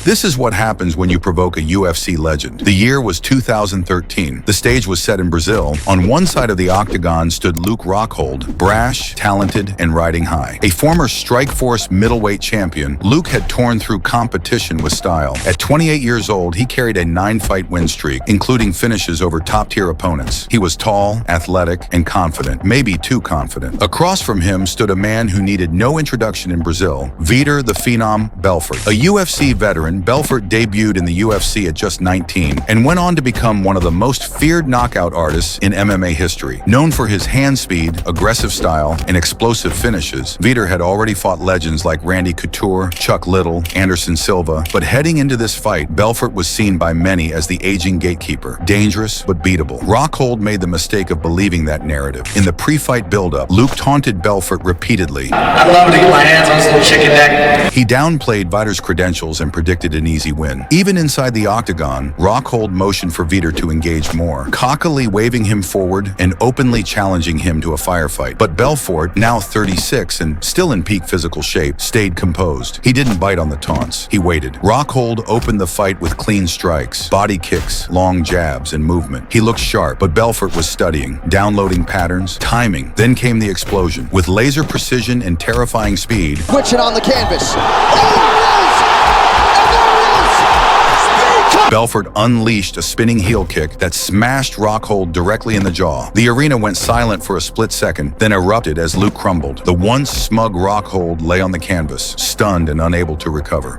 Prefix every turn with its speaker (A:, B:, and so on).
A: This is what happens when you provoke a UFC legend. The year was 2013. The stage was set in Brazil. On one side of the octagon stood Luke Rockhold, brash, talented, and riding high. A former Strikeforce middleweight champion, Luke had torn through competition with style. At 28 years old, he carried a 9-fight win streak, including finishes over top-tier opponents. He was tall, athletic, and confident, maybe too confident. Across from him stood a man who needed no introduction in Brazil, Vitor the Phenom Belfort. A UFC veteran, Belfort debuted in the UFC at just 19 and went on to become one of the most feared knockout artists in MMA history. Known for his hand speed, aggressive style, and explosive finishes, Vitor had already fought legends like Randy Couture, Chuck Liddell, Anderson Silva, but heading into this fight, Belfort was seen by many as the aging gatekeeper, dangerous but beatable. Rockhold made the mistake of believing that narrative. In the pre-fight build-up, Luke taunted Belfort repeatedly.
B: I'd love to get my hands on this little chicken neck.
A: He downplayed Vitor's credentials and predicted an easy win. Even inside the octagon, Rockhold motioned for Vitor to engage more, cockily waving him forward and openly challenging him to a firefight. But Belfort, now 36 and still in peak physical shape, stayed composed. He didn't bite on the taunts. He waited. Rockhold opened the fight with clean strikes, body kicks, long jabs, and movement. He looked sharp, but Belfort was studying, downloading patterns, timing. Then came the explosion. With laser precision and terrifying speed,
C: switching on the canvas.
A: Belfort unleashed a spinning heel kick that smashed Rockhold directly in the jaw. The arena went silent for a split second, then erupted as Luke crumbled. The once smug Rockhold lay on the canvas, stunned and unable to recover.